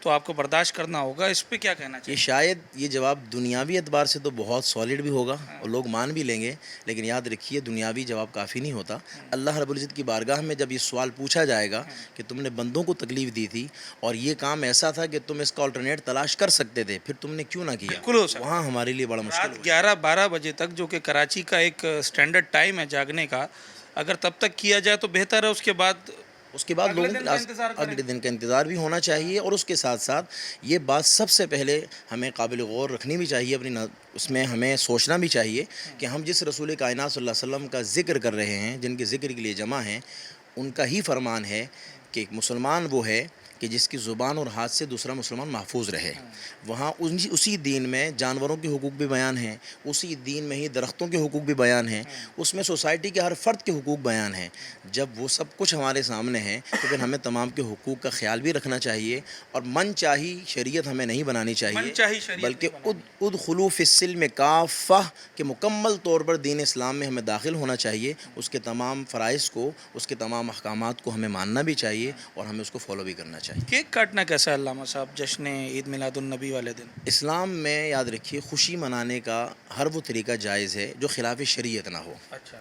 تو آپ کو برداشت کرنا ہوگا. اس پہ کیا کہنا یہ چاہیے؟ شاید یہ جواب دنیاوی اعتبار سے تو بہت سالڈ بھی ہوگا اور لوگ مان بھی لیں گے، لیکن یاد رکھیے دنیاوی جواب کافی نہیں ہوتا. اللہ رب العزت کی بارگاہ میں جب یہ سوال پوچھا جائے گا کہ تم نے بندوں کو تکلیف دی تھی اور یہ کام ایسا تھا کہ تم اس کا آلٹرنیٹ تلاش کر سکتے تھے، پھر تم نے کیوں نہ کیا، بالکل ہو سکتا. وہاں ہمارے لیے بڑا مشکل رات 11-12 بجے تک جو کہ کراچی کا ایک سٹینڈرڈ ٹائم ہے جاگنے کا، اگر تب تک کیا جائے تو بہتر ہے. اس کے بعد لوگوں دن کے کا انتظار کریں. اگلے دن کا انتظار بھی ہونا چاہیے، اور اس کے ساتھ ساتھ یہ بات سب سے پہلے ہمیں قابل غور رکھنی بھی چاہیے، اس میں ہمیں سوچنا بھی چاہیے کہ ہم جس رسول کائنات صلی اللہ علیہ وسلم کا ذکر کر رہے ہیں، جن کے ذکر کے لیے جمع ہیں، ان کا ہی فرمان ہے کہ ایک مسلمان وہ ہے کہ جس کی زبان اور ہاتھ سے دوسرا مسلمان محفوظ رہے. وہاں اسی دین میں جانوروں کے حقوق بھی بیان ہیں، اسی دین میں ہی درختوں کے حقوق بھی بیان ہیں، اس میں سوسائٹی کے ہر فرد کے حقوق بیان ہیں. جب وہ سب کچھ ہمارے سامنے ہیں تو پھر ہمیں تمام کے حقوق کا خیال بھی رکھنا چاہیے، اور من چاہی شریعت ہمیں نہیں بنانی چاہیے، بلکہ ادخلوا فی السلم کافہ کہ مکمل طور پر دین اسلام میں ہمیں داخل ہونا چاہیے. اس کے تمام فرائض کو، اس کے تمام احکامات کو ہمیں ماننا بھی چاہیے اور ہمیں اس کو فالو بھی کرنا چاہیے. کیک کاٹنا کیسا ہے علامہ صاحب جشن عید میلاد النبی والے دن؟ اسلام میں یاد رکھیے خوشی منانے کا ہر وہ طریقہ جائز ہے جو خلاف شریعت نہ ہو. اچھا،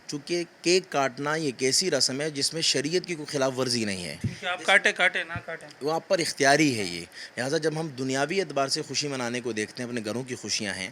چونکہ کیک کاٹنا یہ ایک ایسی رسم ہے جس میں شریعت کی کوئی خلاف ورزی نہیں ہے، کہ آپ کاٹے نہ کاٹیں. وہ آپ پر اختیاری ہے. یہ لہٰذا جب ہم دنیاوی اعتبار سے خوشی منانے کو دیکھتے ہیں، اپنے گھروں کی خوشیاں ہیں،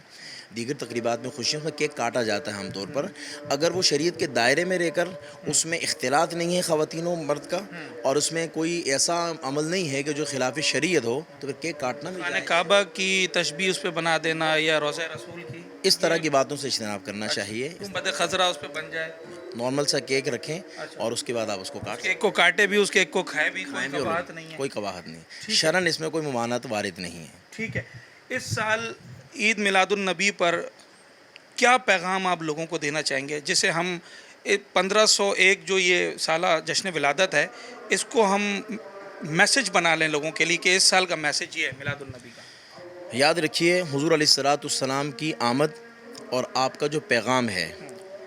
دیگر تقریبات میں خوشیوں کا کیک کاٹا جاتا ہے عام طور پر. اگر وہ شریعت کے دائرے میں رہ کر اس میں اختلاط نہیں ہے خواتین و مرد کا، اور اس میں کوئی ایسا عمل نہیں ہے کہ جو خلاف شریعت ہو، تو پھر کیک کاٹنا بھی خانہ کعبہ کی تشبیہ اس پہ بنا دینا یا روضہ رسول کی، اس طرح کی باتوں سے اجتناب کرنا چاہیے. گنبد خضرا اس پہ بن جائے، نارمل سا کیک رکھیں اور اس کے بعد آپ اس کو کاٹ کیک کو کاٹے بھی، اس کیک کو کھائے بھی، کوئی بھی، قباحت نہیں ہے. کوئی قباحت نہیں، شرعاً اس میں کوئی ممانعت وارد نہیں ہے. ٹھیک ہے. اس سال عید میلاد النبی پر کیا پیغام آپ لوگوں کو دینا چاہیں گے، جسے ہم 1501 جو یہ سالہ جشن ولادت ہے، اس کو ہم میسج بنا لیں لوگوں کے لیے کہ اس سال کا میسج یہ ہے میلاد النبی کا؟ یاد رکھیے حضور علیہ السلام کی آمد اور آپ کا جو پیغام ہے،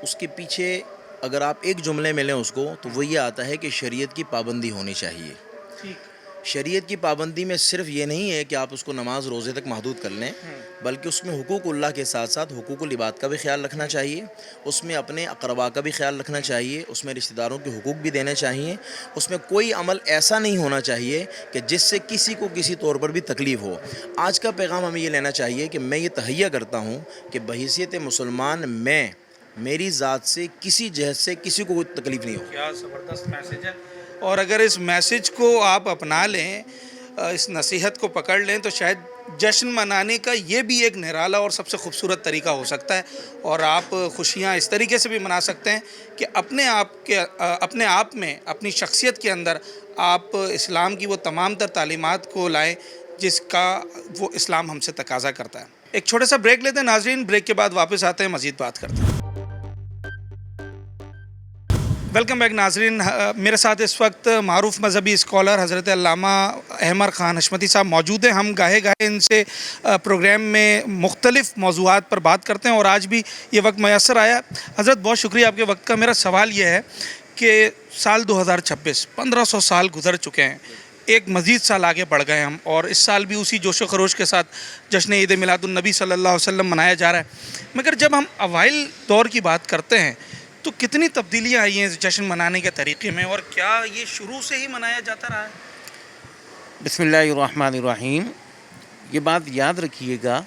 اس کے پیچھے اگر آپ ایک جملے میں لیں اس کو، تو وہ یہ آتا ہے کہ شریعت کی پابندی ہونی چاہیے. شریعت کی پابندی میں صرف یہ نہیں ہے کہ آپ اس کو نماز روزے تک محدود کر لیں، بلکہ اس میں حقوق اللہ کے ساتھ ساتھ حقوق العباد کا بھی خیال رکھنا چاہیے، اس میں اپنے اقربا کا بھی خیال رکھنا چاہیے، اس میں رشتہ داروں کے حقوق بھی دینے چاہیے. اس میں کوئی عمل ایسا نہیں ہونا چاہیے کہ جس سے کسی کو کسی طور پر بھی تکلیف ہو. آج کا پیغام ہمیں یہ لینا چاہیے کہ میں یہ تہیہ کرتا ہوں کہ بحیثیت مسلمان میری ذات سے کسی جہت سے کسی کو کوئی تکلیف نہیں ہو. کیا زبردست میسج ہے. اور اگر اس میسج کو آپ اپنا لیں، اس نصیحت کو پکڑ لیں، تو شاید جشن منانے کا یہ بھی ایک نرالا اور سب سے خوبصورت طریقہ ہو سکتا ہے. اور آپ خوشیاں اس طریقے سے بھی منا سکتے ہیں کہ اپنے آپ میں، اپنی شخصیت کے اندر آپ اسلام کی وہ تمام تر تعلیمات کو لائیں جس کا وہ اسلام ہم سے تقاضا کرتا ہے. ایک چھوٹا سا بریک لیتے ہیں ناظرین، بریک کے بعد واپس آتے ہیں، مزید بات کرتے ہیں. ویلکم بیک ناظرین. میرے ساتھ اس وقت معروف مذہبی اسکالر حضرت علامہ احمد خان حشمتی صاحب موجود ہیں. ہم گاہے ان سے پروگرام میں مختلف موضوعات پر بات کرتے ہیں اور آج بھی یہ وقت میسر آیا. حضرت بہت شکریہ آپ کے وقت کا. میرا سوال یہ ہے کہ سال 2026 1500 سال گزر چکے ہیں، ایک مزید سال آگے بڑھ گئے ہم، اور اس سال بھی اسی جوش و خروش کے ساتھ جشن عید میلاد النبی صلی اللہ علیہ وسلم منایا جا رہا ہے. مگر جب ہم اوائل دور کی بات کرتے ہیں تو کتنی تبدیلیاں آئی ہیں اس جشن منانے کے طریقے میں، اور کیا یہ شروع سے ہی منایا جاتا رہا ہے؟ بسم اللہ الرحمن الرحیم. یہ بات یاد رکھیے گا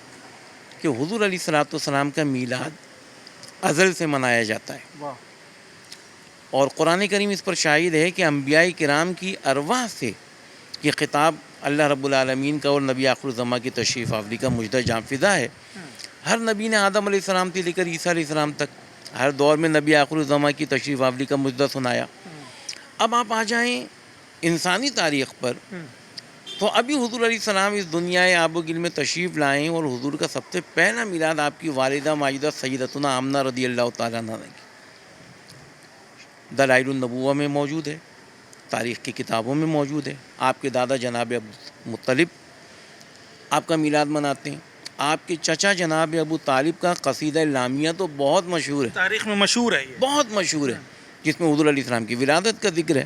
کہ حضور علیہ السلام کا میلاد ازل سے منایا جاتا ہے، اور قرآن کریم اس پر شاہد ہے کہ انبیاء کرام کی ارواح سے یہ خطاب اللہ رب العالمین کا اور نبی آخر الزماں کی تشریف آوری کا مجدہ جام فضا ہے. ہر نبی نے آدم علیہ السلام سے لے کر عیسیٰ علیہ السلام تک ہر دور میں نبی آخر الزماں کی تشریف آوری کا مجدہ سنایا. اب آپ آ جائیں انسانی تاریخ پر، تو ابھی حضور علیہ السلام اس دنیا آب و گل میں تشریف لائیں، اور حضور کا سب سے پہلا میلاد آپ کی والدہ ماجدہ سیدتنا آمنہ رضی اللہ تعالیٰ عنہا کی دلائل النبوہ میں موجود ہے، تاریخ کی کتابوں میں موجود ہے. آپ کے دادا جناب ابو مطلب آپ کا میلاد مناتے ہیں. آپ کے چچا جناب ابو طالب کا قصیدہ لامیہ تو بہت مشہور ہے، تاریخ میں مشہور ہے، یہ بہت مشہور ہے، جس میں حضور علیہ السلام کی ولادت کا ذکر ہے.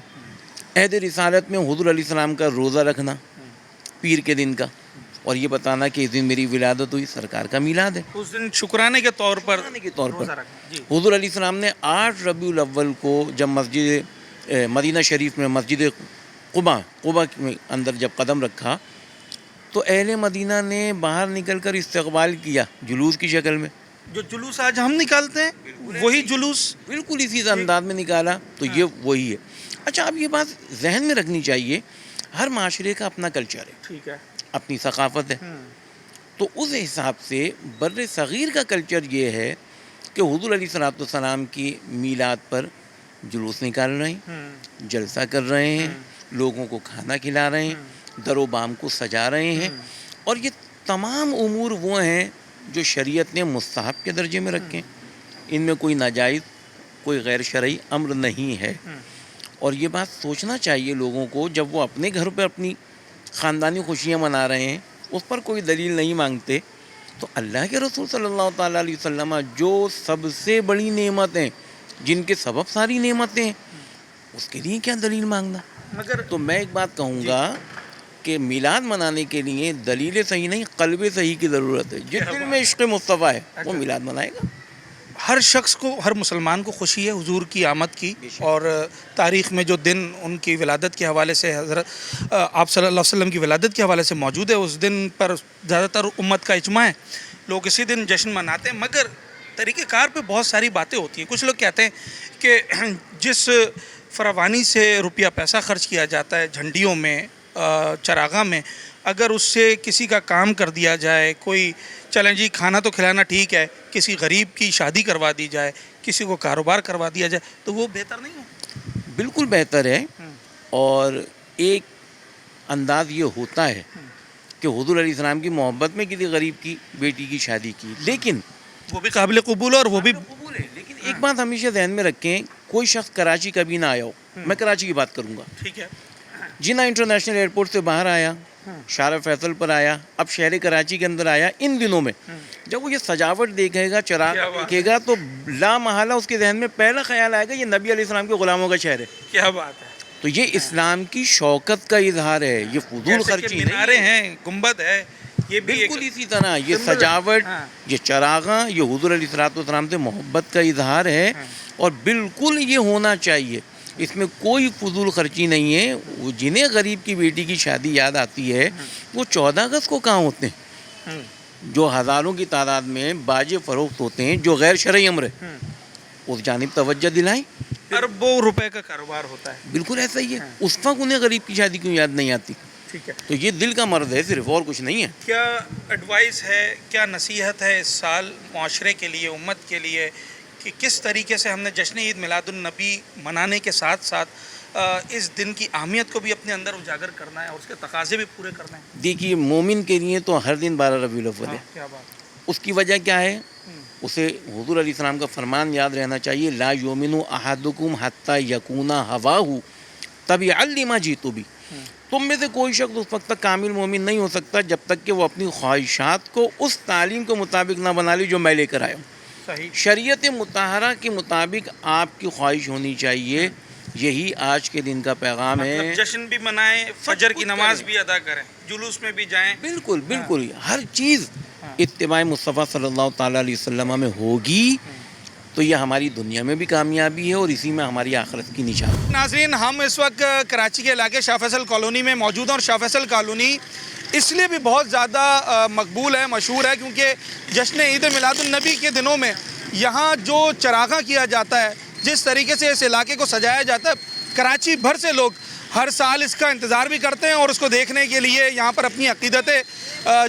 عہد رسالت میں حضور علیہ السلام کا روزہ رکھنا، پیر کے دن کا، اور یہ بتانا کہ اس دن میری ولادت ہوئی، سرکار کا میلاد ہے۔ اس دن شکرانے کے طور پر کے طور پر روزہ رکھنا۔ جی حضور علیہ السلام نے 8 ربیع الاول کو جب مسجد مدینہ شریف میں مسجد قباء کے اندر جب قدم رکھا تو اہل مدینہ نے باہر نکل کر استقبال کیا جلوس کی شکل میں، جو جلوس آج ہم نکالتے ہیں وہی جلوس بالکل اسی انداز میں نکالا، تو یہ وہی ہے۔ اچھا، اب یہ بات ذہن میں رکھنی چاہیے، ہر معاشرے کا اپنا کلچر ہے، ٹھیک ہے۔ اپنی ثقافت ہے، تو اس حساب سے بر صغیر کا کلچر یہ ہے کہ حضور علیہ الصلوۃ والسلام کی میلاد پر جلوس نکال رہے ہیں، جلسہ کر رہے ہیں، لوگوں کو کھانا کھلا رہے ہیں، در و بام کو سجا رہے ہیں، اور یہ تمام امور وہ ہیں جو شریعت نے مستحب کے درجے میں رکھے ہیں، ان میں کوئی ناجائز، کوئی غیر شرعی امر نہیں ہے۔ اور یہ بات سوچنا چاہیے لوگوں کو، جب وہ اپنے گھر پہ اپنی خاندانی خوشیاں منا رہے ہیں، اس پر کوئی دلیل نہیں مانگتے، تو اللہ کے رسول صلی اللہ تعالیٰ علیہ وسلم جو سب سے بڑی نعمت ہیں، جن کے سبب ساری نعمتیں ہیں، اس کے لیے کیا دلیل مانگنا؟ مگر تو میں ایک بات کہوں گا کہ میلاد منانے کے لیے دلیل صحیح نہیں، قلب صحیح کی ضرورت ہے۔ جس دل میں عشق مصطفیٰ ہے وہ میلاد منائے گا۔ ہر شخص کو، ہر مسلمان کو خوشی ہے حضور کی آمد کی، اور تاریخ میں جو دن ان کی ولادت کے حوالے سے، حضرت آپ صلی اللہ علیہ وسلم کی ولادت کے حوالے سے موجود ہے، اس دن پر زیادہ تر امت کا اجماع ہے، لوگ اسی دن جشن مناتے ہیں۔ مگر طریقہ کار پہ بہت ساری باتیں ہوتی ہیں۔ کچھ لوگ کہتے ہیں کہ جس فراوانی سے روپیہ پیسہ خرچ کیا جاتا ہے جھنڈیوں میں، چراغاں میں، اگر اس سے کسی کا کام کر دیا جائے، کوئی چلیں جی کھانا تو کھلانا ٹھیک ہے، کسی غریب کی شادی کروا دی جائے، کسی کو کاروبار کروا دیا جائے، تو وہ بہتر نہیں ہے؟ بالکل بہتر ہے، اور ایک انداز یہ ہوتا ہے کہ حضور علیہ السلام کی محبت میں کسی غریب کی بیٹی کی شادی کی، لیکن وہ بھی قابل قبول ہے، اور وہ بھی قبول ہے۔ لیکن ایک بات ہمیشہ ذہن میں رکھیں، کوئی شخص کراچی کبھی نہ آیا ہو، میں کراچی کی بات کروں گا، ٹھیک ہے، جنہ انٹرنیشنل ایئرپورٹ سے باہر آیا، شارع فیصل پر آیا، اب شہر کراچی کے اندر آیا، ان دنوں میں جب وہ یہ سجاوٹ دیکھے گا، چراغ دیکھے گا، تو لا محالہ اس کے ذہن میں پہلا خیال آئے گا یہ نبی علیہ السلام کے غلاموں کا شہر ہے۔ کیا بات ہے! تو یہ اسلام کی شوکت کا اظہار ہے، یہ فضول خرچی نہیں مینارے ہے۔ ہیں، گنبد ہے، یہ بھی بالکل اسی طرح یہ سجاوٹ، یہ چراغاں، یہ حضور علیہ الصلوۃ والسلام سے محبت کا اظہار ہے، اور بالکل یہ ہونا چاہیے، اس میں کوئی فضول خرچی نہیں ہے۔ وہ جنہیں غریب کی بیٹی کی شادی یاد آتی ہے، وہ 14 اگست کو کہاں ہوتے ہیں، جو ہزاروں کی تعداد میں باجے فروخت ہوتے ہیں، جو غیر شرعی امر ہے، اس جانب توجہ دلائیں۔ اربوں روپے کا کاروبار ہوتا ہے، بالکل ایسا ہی ہے، اس وقت انہیں غریب کی شادی کیوں یاد نہیں آتی؟ ٹھیک ہے۔ تو یہ دل کا مرض ہے صرف، اور کچھ نہیں ہے۔ کیا ایڈوائس ہے، کیا نصیحت ہے اس سال معاشرے کے لیے، امت کے لیے، کہ کس طریقے سے ہم نے جشن عید میلاد النبی منانے کے ساتھ ساتھ اس دن کی اہمیت کو بھی اپنے اندر اجاگر کرنا ہے اور اس کے تقاضے بھی پورے کرنا ہے؟ دیکھیے، مومن کے لیے تو ہر دن 12 ربیع الاول ہے۔ کیا بات! اس کی وجہ کیا ہے؟ اسے حضور علیہ السلام کا فرمان یاد رہنا چاہیے، لا یؤمن احدکم حتی یکون ہواہ تبعا لما جئت بہ۔ تم میں سے کوئی شخص اس وقت تک کامل مومن نہیں ہو سکتا جب تک کہ وہ اپنی خواہشات کو اس تعلیم کے مطابق نہ بنا لے جو میں لے کر آیا ہوں۔ صحیح۔ شریعت مطہرہ کے مطابق آپ کی خواہش ہونی چاہیے، یہی آج کے دن کا پیغام ہے۔ مطلب جشن بھی منائیں، فجر کی نماز بھی ادا کریں، جلوس میں بھی جائیں، بالکل بالکل، ہر چیز اتباع مصطفیٰ صلی اللہ تعالیٰ علیہ وسلم میں ہوگی، تو یہ ہماری دنیا میں بھی کامیابی ہے، اور اسی میں ہماری آخرت کی نشانی۔ ناظرین، ہم اس وقت کراچی کے علاقے شاہ فیصل کالونی میں موجود ہیں، اور شاہ فیصل کالونی اس لیے بھی بہت زیادہ مقبول ہے، مشہور ہے، کیونکہ جشن عید میلاد النبی کے دنوں میں یہاں جو چراغاں کیا جاتا ہے، جس طریقے سے اس علاقے کو سجایا جاتا ہے، کراچی بھر سے لوگ ہر سال اس کا انتظار بھی کرتے ہیں، اور اس کو دیکھنے کے لیے یہاں پر اپنی عقیدتیں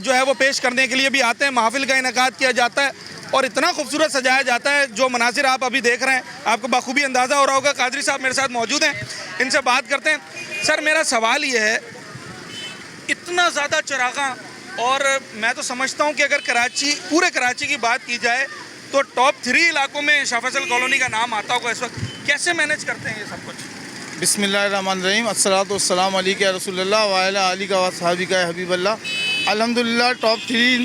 جو ہے وہ پیش کرنے کے لیے بھی آتے ہیں۔ محافل کا انعقاد کیا جاتا ہے، اور اتنا خوبصورت سجایا جاتا ہے، جو مناظر آپ ابھی دیکھ رہے ہیں آپ کو بخوبی اندازہ ہو رہا ہوگا۔ قادری صاحب میرے ساتھ موجود ہیں، ان سے بات کرتے ہیں۔ سر، میرا سوال یہ ہے، اتنا زیادہ چراغاں، اور میں تو سمجھتا ہوں کہ اگر پورے کراچی کی بات کی جائے تو ٹاپ 3 علاقوں میں شاہ فیصل کالونی کا نام آتا ہوگا اس وقت، کیسے مینیج کرتے ہیں یہ سب کچھ؟ بسم اللہ الرحمن الرحیم، الصلاۃ والسلام علیکہ یا رسول اللہ وعلی آلہ و صحابہ یا حبیب اللہ۔ الحمدللہ ٹاپ 3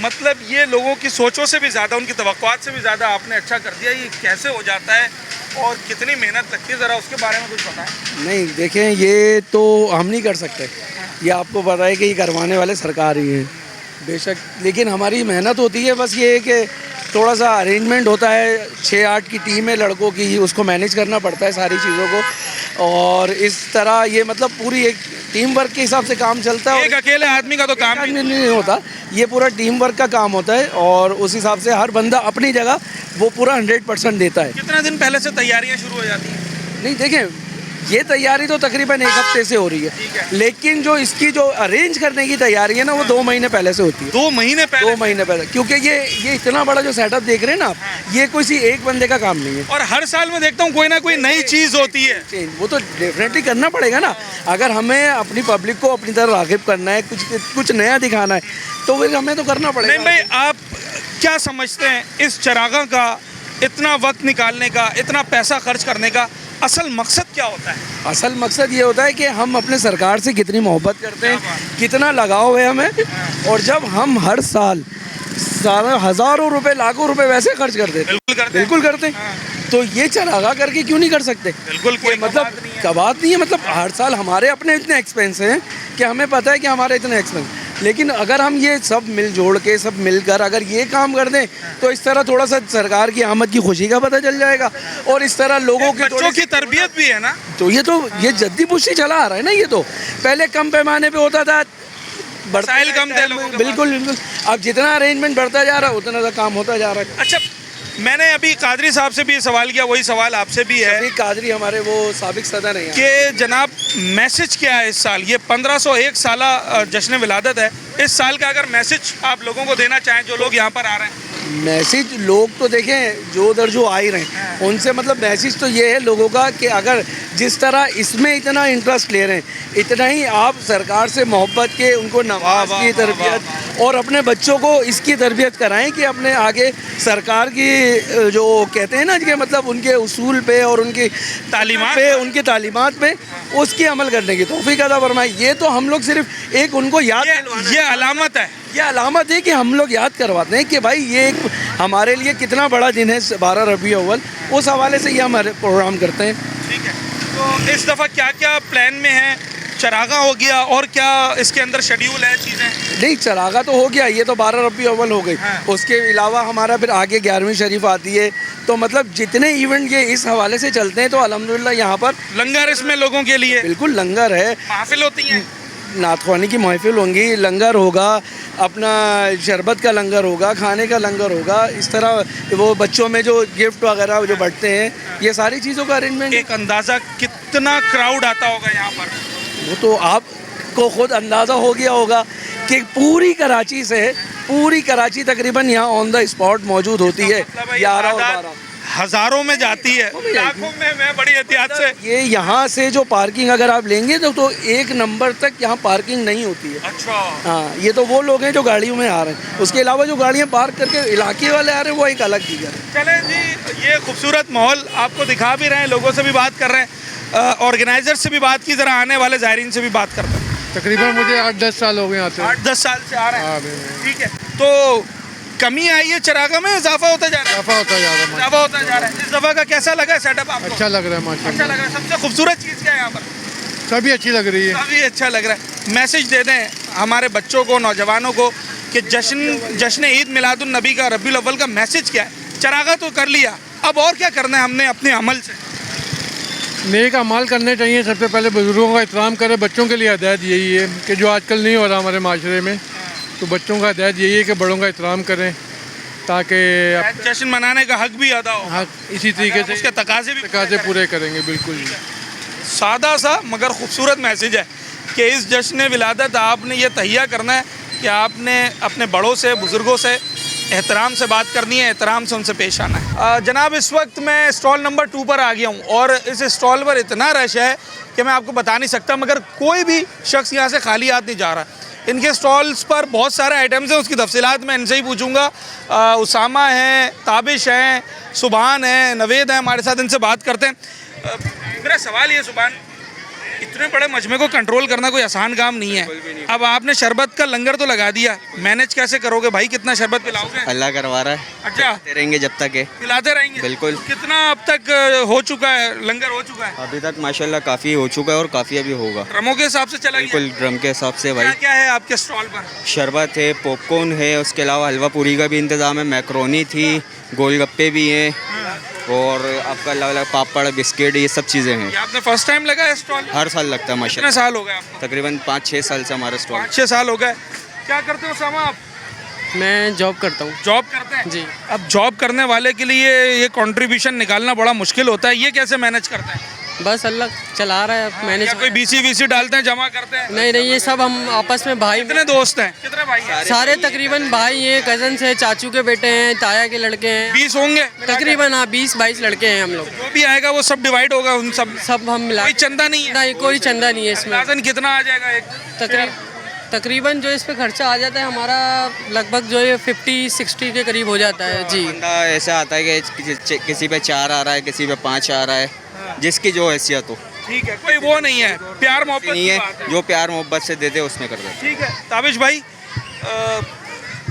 مطلب یہ لوگوں کی سوچوں سے بھی زیادہ، ان کی توقعات سے بھی زیادہ آپ نے اچھا کر دیا. یہ کیسے ہو جاتا ہے اور کتنی محنت لگتی ہے، ذرا اس کے بارے میں کچھ بتائیں. نہیں دیکھیں، یہ تو ہم نہیں کر سکتے، یہ آپ کو پتہ ہے کہ یہ کروانے والے سرکار ہی ہیں بے شک، لیکن ہماری محنت ہوتی ہے. بس یہ ہے کہ تھوڑا سا ارینجمنٹ ہوتا ہے، 6-8 کی ٹیم ہے لڑکوں کی، اس کو مینیج کرنا پڑتا ہے ساری چیزوں کو، اور اس طرح یہ مطلب پوری ایک ٹیم ورک کے حساب سے کام چلتا ہے. ایک اکیلے آدمی کا تو کام اور نہیں ہوتا، یہ پورا ٹیم ورک کا کام ہوتا ہے، اور اس حساب سے ہر بندہ اپنی جگہ وہ پورا 100% دیتا ہے. کتنا دن پہلے سے تیاریاں شروع ہو جاتی ہیں؟ نہیں دیکھیں، یہ تیاری تو تقریباً 1 ہفتے سے ہو رہی ہے، لیکن جو اس کی جو ارینج کرنے کی تیاری ہے نا، وہ 2 مہینے پہلے سے ہوتی ہے. 2 مہینے پہلے؟ 2 مہینے پہلے، کیونکہ یہ اتنا بڑا جو سیٹ اپ دیکھ رہے ہیں نا آپ، یہ کسی ایک بندے کا کام نہیں ہے. اور ہر سال میں دیکھتا ہوں کوئی نہ کوئی نئی چیز ہوتی ہے. وہ تو ڈیفینیٹلی کرنا پڑے گا نا، اگر ہمیں اپنی پبلک کو اپنی طرح راغب کرنا ہے، کچھ نیا دکھانا ہے، تو پھر ہمیں تو کرنا پڑے گا. نہیں بھائی، آپ کیا سمجھتے ہیں اس چراغاں کا اتنا وقت نکالنے کا، اتنا پیسہ خرچ کرنے کا اصل مقصد کیا ہوتا ہے؟ اصل مقصد یہ ہوتا ہے کہ ہم اپنے سرکار سے کتنی محبت کرتے ہیں، کتنا لگاؤ ہے ہمیں، اور جب ہم ہر سال ہزاروں روپے، لاکھوں روپے ویسے خرچ کر دیتے ہیں، بالکل کرتے ہیں، تو یہ چراغا کر کے کیوں نہیں کر سکتے؟ بالکل کوئی مطلب کبات نہیں ہے، مطلب ہر سال ہمارے اپنے اتنے ایکسپینس ہیں کہ ہمیں پتہ ہے کہ ہمارے اتنے ایکسپینس، لیکن اگر ہم یہ سب مل جوڑ کے، سب مل کر اگر یہ کام کر دیں تو اس طرح تھوڑا سا سرکار کی آمد کی خوشی کا پتہ چل جائے گا، اور اس طرح لوگوں کی بچوں کی تربیت بھی ہے نا. تو یہ جدی پوشی چلا آ رہا ہے نا. یہ تو پہلے کم پیمانے پہ ہوتا تھا، وسائل کم تھے لوگوں کے پاس. بالکل بالکل، اب جتنا ارینجمنٹ بڑھتا جا رہا ہے اتنا زیادہ کام ہوتا جا رہا ہے. اچھا، میں نے ابھی قادری صاحب سے بھی سوال کیا، وہی سوال آپ سے بھی ہے شفیق قادری ہمارے وہ سابق صدر ہیں کہ جناب میسج کیا ہے اس سال؟ یہ 1501 سالہ جشن ولادت ہے، اس سال کا اگر میسج آپ لوگوں کو دینا چاہیں جو لوگ یہاں پر آ رہے ہیں. میسج لوگ تو دیکھیں جو ادھر جو آ ہی رہے ہیں ان سے مطلب میسج تو یہ ہے لوگوں کا کہ اگر جس طرح اس میں اتنا انٹرسٹ لے رہے ہیں، اتنا ہی آپ سرکار سے محبت کے ان کو نماز کی تربیت اور اپنے بچوں کو اس کی تربیت کرائیں کہ اپنے آگے سرکار کی جو کہتے ہیں نا کہ مطلب ان کے اصول پہ اور ان کی تعلیمات پہ، ان کی تعلیمات پہ اس کی عمل کرنے کی توفیق عطا فرمائے. یہ تو ہم لوگ صرف ایک ان کو یاد دلوانا ہے. یہ علامت ہے، یہ علامت ہے کہ ہم لوگ یاد کرواتے ہیں کہ بھائی یہ ایک ہمارے لیے کتنا بڑا دن ہے 12 ربیع اول، اس حوالے سے یہ ہمارے پروگرام کرتے ہیں. ٹھیک ہے. تو اس دفعہ کیا کیا پلان میں ہے؟ چراغاں ہو گیا، اور کیا اس کے اندر شیڈیول ہے چیزیں؟ نہیں، چراغا تو ہو گیا، یہ تو 12 ربیع اول ہو گئی. اس کے علاوہ ہمارا پھر آگے 11ویں شریف آتی ہے، تو مطلب جتنے ایونٹ یہ اس حوالے سے چلتے ہیں تو الحمدللہ یہاں پر لنگر اس میں لوگوں کے لیے بالکل لنگر ہے، محافل ہوتی ہیں، نعت خوانی کی محفل ہوں گی، لنگر ہوگا، اپنا شربت کا لنگر ہوگا، کھانے کا لنگر ہوگا، اس طرح وہ بچوں میں جو گفٹ وغیرہ جو بٹتے ہیں، یہ ساری چیزوں کا ارینجمنٹ. ایک اندازہ کتنا کراؤڈ آتا ہوگا یہاں پر؟ وہ تو آپ کو خود اندازہ ہو گیا ہوگا کہ پوری کراچی سے، پوری کراچی تقریباً یہاں آن دا اسپاٹ موجود ہوتی ہے. 11 اور 12 ہزاروں میں جاتی ہے، لاکھوں میں بڑی احتیاط سے. یہ یہاں سے جو پارکنگ اگر آپ لیں گے تو 1 نمبر تک یہاں پارکنگ نہیں ہوتی ہے. اچھا. ہاں، یہ تو وہ لوگ ہیں جو گاڑیوں میں آ رہے ہیں، اس کے علاوہ جو گاڑیاں پارک کر کے علاقے والے آ رہے ہیں وہ ایک الگ چیز ہے. چلیں جی، یہ خوبصورت ماحول آپ کو دکھا بھی رہے ہیں، لوگوں سے بھی بات کر رہے ہیں، آرگنائزر سے بھی بات کی، ذرا آنے والے زائرین سے بھی بات کرتے ہیں. تقریباً مجھے 8-10 سال ہو گئے آتے ہیں. 8-10 سال سے آ رہے ہیں. ہاں، ٹھیک ہے. تو کمی آئی ہے چراغا میں، اضافہ ہوتا جا رہا ہے؟ اضافہ ہوتا جا رہا ہے. اضافہ ہوتا جا رہا ہے. اس دفعہ کا کیسا لگا سیٹ اپ آپ کو؟ اچھا لگ رہا ہے ماشاء اچھا اللہ. لگ رہا ہے. سب سے خوبصورت چیز کیا ہے یہاں پر؟ سبھی اچھی لگ رہی ہے. کافی اچھا لگ رہا ہے. میسج دے دیں ہمارے بچوں کو، نوجوانوں کو کہ جشن عید میلاد النبی کا ربیع الاول کا میسج کیا ہے؟ چراغا تو کر لیا، اب اور کیا کرنا ہے ہم نے اپنے عمل سے؟ نیک اعمال کرنے چاہیے. سب سے پہلے بزرگوں کا احترام کرے. بچوں کے لیے ہدایت یہی ہے کہ جو آج کل نہیں ہو رہا ہمارے معاشرے میں، تو بچوں کا ہدایت یہی ہے کہ بڑوں کا احترام کریں تاکہ جشن منانے کا حق بھی ادا ہو. ہاں اسی طریقے سے اس کے تقاضے بھی تقاضے پورے کریں گے. بالکل. سادہ سا مگر خوبصورت میسج ہے کہ اس جشن ولادت آپ نے یہ تہیہ کرنا ہے کہ آپ نے اپنے بڑوں سے، بزرگوں سے احترام سے بات کرنی ہے، احترام سے ان سے پیش آنا ہے. جناب اس وقت میں اسٹال نمبر 2 پر آ گیا ہوں اور اس اسٹال پر اتنا رش ہے کہ میں آپ کو بتا نہیں سکتا، مگر کوئی بھی شخص یہاں سے خالی ہاتھ نہیں جا رہا. ان کے اسٹالز پر بہت سارے آئٹمز ہیں، اس کی تفصیلات میں ان سے ہی پوچھوں گا. اسامہ ہیں، تابش ہیں، سبحان ہیں، نوید ہیں ہمارے ساتھ، ان سے بات کرتے ہیں. میرا سوال یہ سبحان اتنے بڑے مجمع کو کنٹرول کرنا کوئی آسان کام نہیں ہے. اب آپ نے شربت کا لنگر تو لگا دیا, مینج کیسے کرو گے بھائی؟ کتنا شربت پلاؤ گے؟ اللہ کروا رہا ہے, اچھا رہیں گے جب تک ہے. پلاتے رہیں گے. بالکل. کتنا اب تک ہو چکا ہے لنگر؟ ہو چکا ہے ابھی تک ماشاءاللہ کافی ہو چکا ہے اور کافی ابھی ہوگا. ڈرموں کے حساب سے چلا گیا. بالکل ڈرم کے حساب سے بھائی. کیا کیا ہے آپ کے اسٹال پر؟ شربت ہے, پاپ کارن ہے, اس کے علاوہ حلوہ پوری کا بھی انتظام ہے, میکرونی تھی, گول گپے بھی ہیں, اور آپ کا الگ الگ پاپڑ, بسکٹ, یہ سب چیزیں ہیں. یہ آپ نے فرسٹ ٹائم لگا ہے اسٹال؟ ہر سال لگتا ہے کتنے ماشاءاللہ. سال ہو گئے آپ کو؟ تقریباً 5-6 سال سے ہمارا اسٹال. 5-6 سال ہو گئے. کیا کرتے ہو اسامہ آپ؟ میں جاب کرتا ہوں. جاب کرتے ہیں جی. اب جاب کرنے والے کے لیے یہ کنٹریبیوشن نکالنا بڑا مشکل ہوتا ہے, یہ کیسے مینج کرتے ہیں؟ بس اللہ چلا رہا ہے میں نے. یا کوئی بی سی ڈالتے ہیں, جمع کرتے ہیں؟ نہیں نہیں, یہ سب ہم آپس میں بھائی کتنے دوست ہیں, کتنے بھائی ہیں؟ سارے تقریباً بھائی ہیں, کزنس ہیں, چاچو کے بیٹے ہیں, تایا کے لڑکے ہیں, 20 ہوں گے تقریباً. ہاں 20-22 لڑکے ہیں ہم لوگ. جو بھی آئے گا وہ سب ڈیوائڈ ہوگا ان سب میں؟ سب ہم ملا کوئی چندہ نہیں ہے؟ نہیں, کوئی چندہ نہیں ہے اس میں. اندازاً کتنا آ جائے گا ایک؟ تقریباً جو اس پہ خرچہ آ جاتا ہے ہمارا لگ بھگ جو ہے 50-60 کے قریب ہو جاتا ہے. جی. بندہ ایسا آتا ہے کہ کسی پہ 4 آ رہا ہے, کسی پہ 5 آ رہا ہے, جس کی جو حیثیت ہو. ٹھیک ہے, کوئی وہ نہیں ہے, پیار محبت نہیں کی ہے, بات ہے. جو پیار محبت سے دیتے اس میں کر دیتے. ٹھیک ہے. تابش بھائی,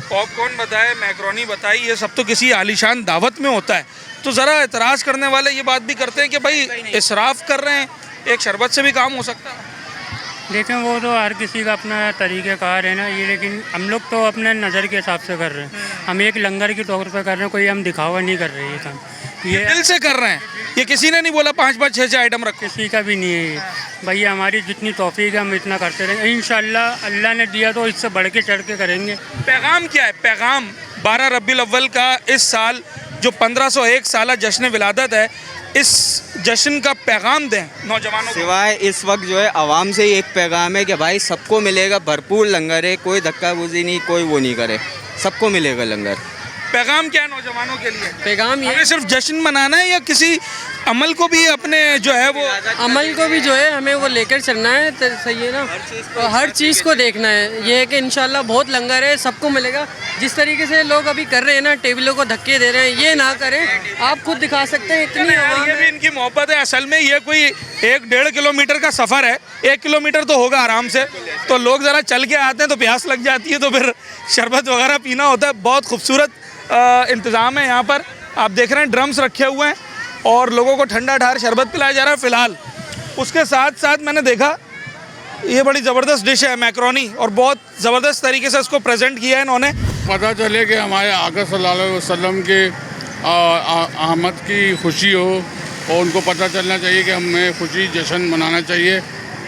پاپ کارن بتائے, میکرونی بتائی, یہ سب تو کسی عالیشان دعوت میں ہوتا ہے, تو ذرا اعتراض کرنے والے یہ بات بھی کرتے ہیں کہ بھائی اسراف کر رہے ہیں, ایک شربت سے بھی کام ہو سکتا ہے. دیکھیں وہ تو ہر کسی کا اپنا طریقہ کار ہے نا یہ, لیکن ہم لوگ تو اپنے نظر کے حساب سے کر رہے ہیں. ہم ایک لنگر کے طور پہ کر رہے ہیں, کوئی ہم دکھاوا نہیں کر رہے. یہ کام یہ دل سے کر رہے ہیں, یہ کسی نے نہیں بولا 5-5 6-6 آئٹم رکھو. کسی کا بھی نہیں ہے یہ. بھائی ہماری جتنی توفیق ہے ہم اتنا کرتے رہیں گے انشاءاللہ. اللہ نے دیا تو اس سے بڑھ کے چڑھ کے کریں گے. پیغام کیا ہے؟ پیغام 12 ربیع الاول کا اس سال جو 1501 سالہ جشن ولادت ہے, اس جشن کا پیغام دیں نوجوانوں کو. سوائے اس وقت جو ہے عوام سے ہی ایک پیغام ہے کہ بھائی سب کو ملے گا, بھرپور لنگر ہے, کوئی دھکا بوزی نہیں, کوئی وہ نہیں کرے, سب کو ملے گا لنگر. پیغام کیا ہے نوجوانوں کے لیے؟ پیغام یہ ہمیں صرف جشن منانا ہے یا کسی عمل کو بھی اپنے جو ہے وہ عمل کو بھی جو ہے ہمیں وہ لے کر چلنا ہے. تو صحیح ہے نا, ہر چیز کو دیکھنا ہے. یہ ہے کہ انشاءاللہ بہت لنگر ہے, سب کو ملے گا. جس طریقے سے لوگ ابھی کر رہے ہیں نا, ٹیبلوں کو دھکے دے رہے ہیں, یہ نہ کریں. آپ خود دکھا سکتے ہیں اتنی عوام یہ بھی ان کی محبت ہے. اصل میں یہ کوئی 1-1.5 کلومیٹر کا سفر ہے, 1 کلومیٹر تو ہوگا آرام سے, تو لوگ ذرا چل کے آتے ہیں تو پیاس لگ جاتی ہے, تو پھر شربت وغیرہ پینا ہوتا ہے. بہت خوبصورت انتظام ہے یہاں پر. آپ دیکھ رہے ہیں ڈرمز رکھے ہوئے ہیں اور لوگوں کو ٹھنڈا ٹھار شربت پلایا جا رہا ہے فی الحال. اس کے ساتھ ساتھ میں نے دیکھا یہ بڑی زبردست ڈش ہے میکرونی, اور بہت زبردست طریقے سے اس کو پریزنٹ کیا ہے انہوں نے. پتہ چلے کہ ہمارے آقا صلی اللہ علیہ وسلم کے آمد کی خوشی ہو, اور ان کو پتہ چلنا چاہیے کہ ہمیں خوشی جشن منانا چاہیے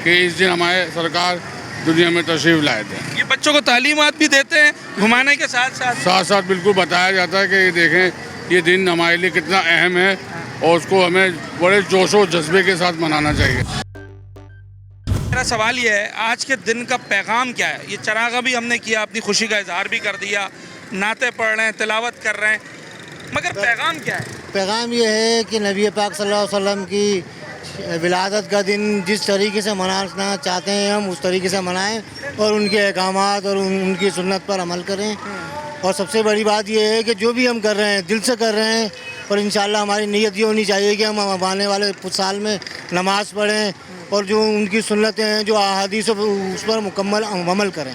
کہ اس دن ہمارے سرکار دنیا میں تشریف لائے تھے. یہ بچوں کو تعلیمات بھی دیتے ہیں گھمانے کے ساتھ ساتھ بالکل بتایا جاتا ہے کہ دیکھیں یہ دن ہمارے لیے کتنا اہم ہے, اور اس کو ہمیں بڑے جوش و جذبے کے ساتھ منانا چاہیے. میرا سوال یہ ہے, آج کے دن کا پیغام کیا ہے؟ یہ چراغاں بھی ہم نے کیا, اپنی خوشی کا اظہار بھی کر دیا, نعتیں پڑھ رہے ہیں, تلاوت کر رہے ہیں, مگر پیغام کیا ہے؟ پیغام یہ ہے کہ نبی پاک صلی اللہ علیہ وسلم کی ولادت کا دن جس طریقے سے منانا چاہتے ہیں ہم اس طریقے سے منائیں, اور ان کے احکامات اور ان کی سنت پر عمل کریں. اور سب سے بڑی بات یہ ہے کہ جو بھی ہم کر رہے ہیں دل سے کر رہے ہیں, اور انشاءاللہ ہماری نیت یہ ہونی چاہیے کہ ہم آنے والے سال میں نماز پڑھیں اور جو ان کی سنتیں ہیں, جو احادیث اس پر مکمل عمل کریں.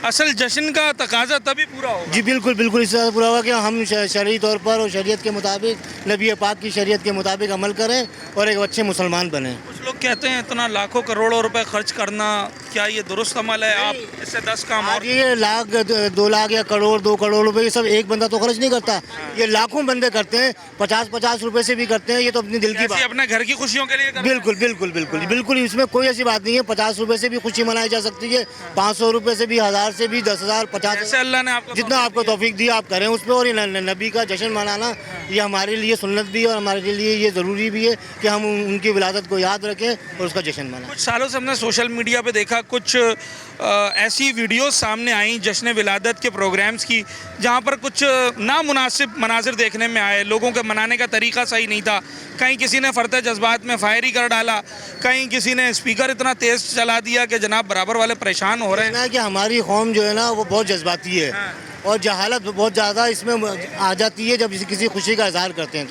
اصل جشن کا تقاضا تبھی پورا ہوگا. جی بالکل بالکل, اس طرح پورا ہوا کہ ہم شرعی طور پر اور شریعت کے مطابق, نبی پاک کی شریعت کے مطابق عمل کریں اور ایک اچھے مسلمان بنیں. کچھ لوگ کہتے ہیں اتنا لاکھوں کروڑوں روپے خرچ کرنا, کیا یہ درست عمل ہے؟ آپ اس سے 10 کام اور. یہ لاکھ 2 لاکھ یا کروڑ 2 کروڑ روپے یہ سب ایک بندہ تو خرچ نہیں کرتا, یہ لاکھوں بندے کرتے ہیں, 50-50 روپے سے بھی کرتے ہیں. یہ تو اپنی دل کی بات, اپنے گھر کی خوشیوں کے لیے بالکل بالکل بالکل بالکل, اس میں کوئی ایسی بات نہیں ہے. 50 روپے سے بھی خوشی منائی جا سکتی ہے, 500 روپے سے بھی, 1000 سے بھی, 10,000, 50,000, جیسے اللہ نے آپ کو جتنا آپ کو توفیق دیا آپ کریں اس پہ. اور نبی کا جشن منانا یہ ہمارے لیے سنت بھی ہے, اور ہمارے لیے یہ ضروری بھی ہے کہ ہم ان کی ولادت کو یاد رکھیں اور اس کا جشن منائیں. کچھ سالوں سے ہم نے سوشل میڈیا پہ دیکھا کچھ ایسی ویڈیوز سامنے آئیں جشن ولادت کے پروگرامز کی, جہاں پر کچھ نامناسب مناظر دیکھنے میں آئے. لوگوں کے منانے کا طریقہ صحیح نہیں تھا, کہیں کسی نے فرط جذبات میں فائر کر ڈالا, کہیں کسی نے اسپیکر اتنا تیز چلا دیا کہ جناب برابر والے پریشان ہو رہے ہیں. کہ ہماری قوم جو ہے نا وہ بہت جذباتی ہے, اور جہالت بہت زیادہ اس میں آ جاتی ہے جب کسی خوشی کا اظہار کرتے ہیں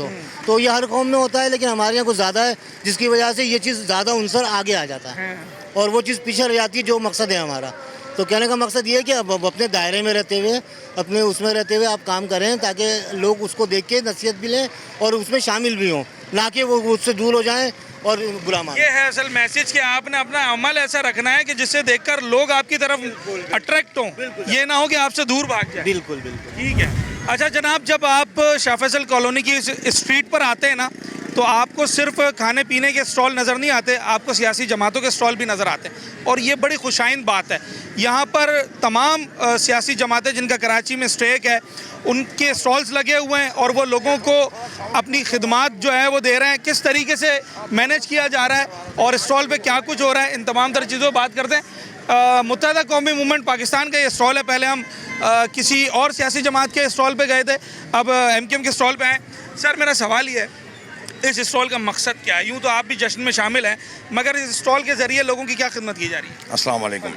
تو یہ ہر قوم میں ہوتا ہے، لیکن ہمارے یہاں کچھ زیادہ ہے جس کی وجہ سے یہ چیز زیادہ عنصر آگے آ جاتا ہے اور وہ چیز پیچھے رہ جاتی ہے جو مقصد ہے ہمارا. تو کہنے کا مقصد یہ ہے کہ اب اپنے دائرے میں رہتے ہوئے، اپنے اس میں رہتے ہوئے آپ کام کریں تاکہ لوگ اس کو دیکھ کے نصیحت بھی لیں اور اس میں شامل بھی ہوں، نہ کہ وہ اس سے دور ہو جائیں اور برا مانیں. یہ ہے اصل میسج کہ آپ نے اپنا عمل ایسا رکھنا ہے کہ جس سے دیکھ کر لوگ آپ کی طرف اٹریکٹ ہوں، یہ نہ ہو کہ آپ سے دور بھاگ جائیں. بالکل بالکل. ٹھیک ہے. اچھا جناب، جب آپ شاہ فیصل کالونی کی اسٹریٹ پر آتے ہیں نا تو آپ کو صرف کھانے پینے کے اسٹال نظر نہیں آتے، آپ کو سیاسی جماعتوں کے اسٹال بھی نظر آتے ہیں، اور یہ بڑی خوشائند بات ہے. یہاں پر تمام سیاسی جماعتیں جن کا کراچی میں اسٹیک ہے ان کے اسٹالز لگے ہوئے ہیں اور وہ لوگوں کو اپنی خدمات جو ہے وہ دے رہے ہیں. کس طریقے سے مینیج کیا جا رہا ہے اور اسٹال پہ کیا کچھ ہو رہا ہے، ان تمام تر چیزوں پہ بات کرتے ہیں. متحدہ قومی موومنٹ پاکستان کا یہ اسٹال ہے. پہلے ہم کسی اور سیاسی جماعت کے اسٹال پہ گئے تھے، اب ایم کیو ایم کے اسٹال پہ آئے. سر میرا سوال یہ ہے، اس اسٹال کا مقصد کیا ہے؟ یوں تو آپ بھی جشن میں شامل ہیں، مگر اس اسٹال کے ذریعے لوگوں کی کیا خدمت کی جا رہی ہے؟ السلام علیکم.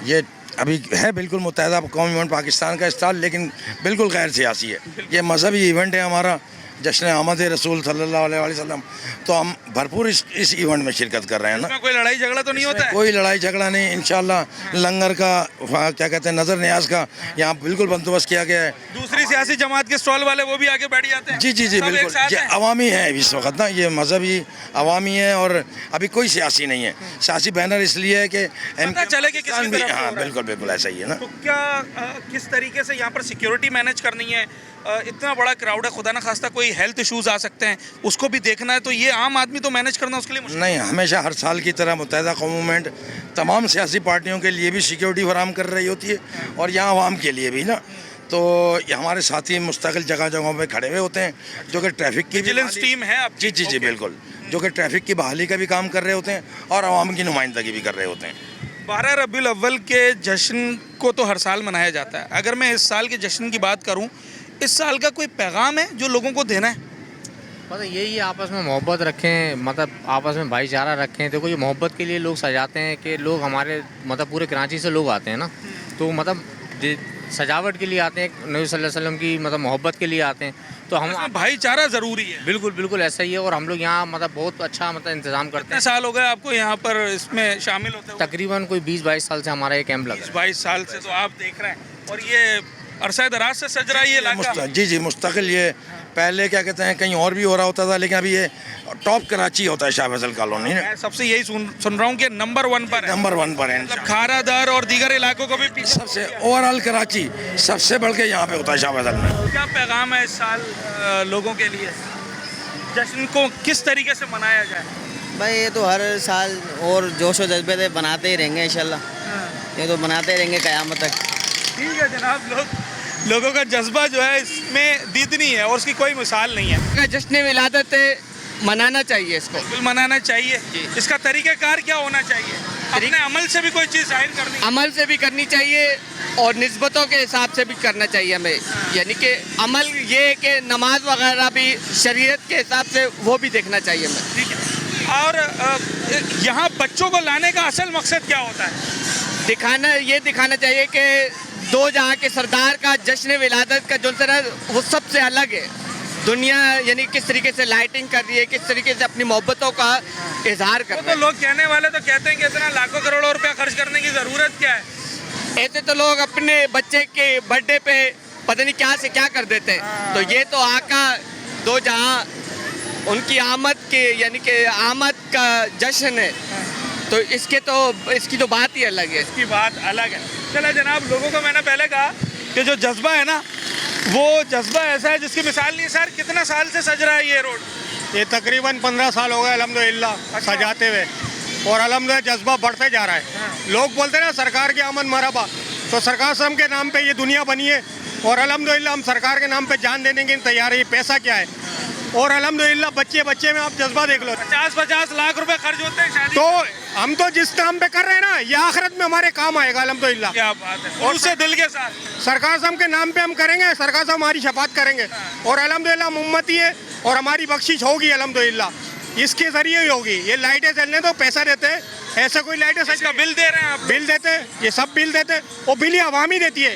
یہ ابھی ہے بالکل متحدہ قومی موومنٹ پاکستان کا اسٹال، لیکن بالکل غیر سیاسی ہے. یہ مذہبی ایونٹ ہے ہمارا، جشن آمد رسول صلی اللہ علیہ وسلم. تو ہم بھرپور اس ایونٹ میں شرکت کر رہے ہیں نا. اس میں کوئی لڑائی جھگڑا تو نہیں ہوتا ہے؟ کوئی لڑائی جھگڑا نہیں انشاءاللہ. لنگر کا کیا کہتے ہیں، نظر نیاز کا یہاں بالکل بندوبست کیا گیا ہے. دوسری سیاسی جماعت کے اسٹال والے وہ بھی آگے بیٹھ جاتے ہیں؟ جی جی جی سب ایک بالکل. ساتھ یہ ہیں؟ عوامی ہے اس وقت نا، یہ مذہبی عوامی ہے اور ابھی کوئی سیاسی نہیں ہے. سیاسی بینر اس لیے ہے کہ پتہ چلے کہ کس کی طرف سے ہو ہاں رہا ہے. بالکل بالکل ایسا ہی ہے نا. تو کیا کس طریقے سے یہاں پر سیکیورٹی مینیج کرنی ہے؟ اتنا بڑا کراؤڈ ہے، خدا نہ خواستہ کوئی ہیلتھ ایشوز آ سکتے ہیں، اس کو بھی دیکھنا ہے، تو یہ عام آدمی تو مینیج کرنا اس کے لیے مشکل نہیں، ہمیشہ ہر سال کی طرح متحدہ قومی موومنٹ تمام سیاسی پارٹیوں کے لیے بھی سیکیورٹی فراہم کر رہی ہوتی ہے اور یہاں عوام کے لیے بھی نا. تو یہ ہمارے ساتھی مستقل جگہ جگہوں پہ کھڑے ہوئے ہوتے ہیں جو کہ ٹریفک کی ویجیلنس ٹیم ہے آپ کی؟ جی جی جی بالکل، جو کہ ٹریفک کی بحالی کا بھی کام کر رہے ہوتے ہیں اور عوام کی نمائندگی بھی کر رہے ہوتے ہیں. 12 ربیع الاول کے جشن کو تو ہر سال منایا جاتا ہے. اگر میں اس سال کے جشن کی بات کروں، اس سال کا کوئی پیغام ہے جو لوگوں کو دینا ہے؟ مطلب یہی آپس میں محبت رکھیں، مطلب آپس میں بھائی چارہ رکھیں. دیکھو یہ محبت کے لیے لوگ سجاتے ہیں کہ لوگ ہمارے مطلب پورے کراچی سے لوگ آتے ہیں نا، تو مطلب سجاوٹ کے لیے آتے ہیں، نبی صلی اللہ علیہ وسلم کی مطلب محبت کے لیے آتے ہیں. تو ہم بھائی چارہ ضروری ہے. بالکل بالکل ایسا ہی ہے. اور ہم لوگ یہاں مطلب بہت اچھا مطلب انتظام کرتے کتنے ہیں. سال ہو گئے آپ کو یہاں پر اس میں شامل ہوتے ہوئے؟ تقریباً کوئی 20-22 سال سے ہمارا یہ کیمپ لگا ہے. 22 سال سے تو آپ دیکھ رہے ہیں، اور یہ عرصہ دراز سے سج رہا ہے یہ علاقہ. جی جی مستقل. یہ پہلے کیا کہتے ہیں کہیں اور بھی ہو رہا ہوتا تھا، لیکن ابھی یہ ٹاپ کراچی ہوتا ہے شاہ فیصل کالونی. میں سب سے یہی سن رہا ہوں کہ نمبر 1 پر ہے. نمبر 1 پر ہے. مطلب کھارا در اور دیگر علاقوں کو بھی سب سے اوور آل کراچی سب سے بڑھ کے یہاں پہ ہوتا ہے شاہ فیصل میں. کیا پیغام ہے اس سال لوگوں کے لیے؟ جشن کو کس طریقے سے منایا جائے؟ بھائی یہ تو ہر سال اور جوش و جذبے سے بناتے ہی رہیں گے انشاءاللہ. یہ تو بناتے رہیں گے قیامت تک. ٹھیک ہے جناب. لوگوں کا جذبہ جو ہے اس میں دیدنی ہے اور اس کی کوئی مثال نہیں ہے. جشن ولادت منانا چاہیے، اس کو بالکل منانا چاہیے. اس کا طریقہ کار کیا ہونا چاہیے؟ اپنے عمل سے بھی کوئی چیز ظاہر کرنی ہے. عمل سے بھی کرنی چاہیے اور نسبتوں کے حساب سے بھی کرنا چاہیے ہمیں. یعنی کہ عمل یہ ہے کہ نماز وغیرہ بھی شریعت کے حساب سے وہ بھی دیکھنا چاہیے ہمیں. ٹھیک ہے. اور یہاں بچوں کو لانے کا اصل مقصد کیا ہوتا ہے؟ یہ دکھانا چاہیے کہ دو جہاں کے سردار کا جشن ولادت کا جو ہے وہ سب سے الگ ہے. دنیا یعنی کس طریقے سے لائٹنگ کر رہی ہے، کس طریقے سے اپنی محبتوں کا اظہار کر رہی ہے. تو لوگ کہنے والے تو کہتے ہیں کہ اتنا لاکھوں کروڑوں روپیہ خرچ کرنے کی ضرورت کیا ہے؟ ایسے تو لوگ اپنے بچے کے برتھ ڈے پہ پتہ نہیں کیا سے کیا کر دیتے ہیں. تو یہ تو آقا دو جہاں ان کی آمد کے یعنی کہ آمد کا جشن ہے، تو اس کی تو بات ہی الگ ہے. اس کی بات الگ ہے. چلے جناب، لوگوں کو میں نے پہلے کہا کہ جو جذبہ ہے نا وہ جذبہ ایسا ہے جس کی مثال نہیں. سر کتنا سال سے سج رہا ہے یہ روڈ؟ یہ تقریباً 15 سال ہو گئے الحمدللہ سجاتے ہوئے، اور الحمدللہ جذبہ بڑھتے جا رہا ہے. لوگ بولتے ہیں نا سرکار کی آمد مرحبا، تو سرکار صاحب کے نام پہ یہ دنیا بنی ہے اور الحمدللہ ہم سرکار کے نام پہ جان دینے کے تیار ہے. یہ پیسہ کیا ہے؟ اور الحمدللہ بچے میں آپ جذبہ دیکھ لو. 50 لاکھ روپے خرچ ہوتے ہیں شادی. تو ہم تو جس کام پہ کر رہے ہیں نا یہ آخرت میں ہمارے کام آئے گا الحمدللہ. کیا بات ہے. اور اسے دل کے ساتھ سرکار صاحب کے نام پہ ہم کریں گے، سرکار صاحب ہماری شفاعت کریں گے اور الحمدللہ ہم امتی ہے اور ہماری بخشش ہوگی الحمدللہ. اس کے ذریعے ہی ہوگی. یہ لائٹیں چلنے تو پیسہ دیتے ہیں، ایسا کوئی لائٹیں اس کا بل دے رہے ہیں آپ؟ بل دیتے، یہ سب بل دیتے. وہ بل ہی عوامی دیتی ہے.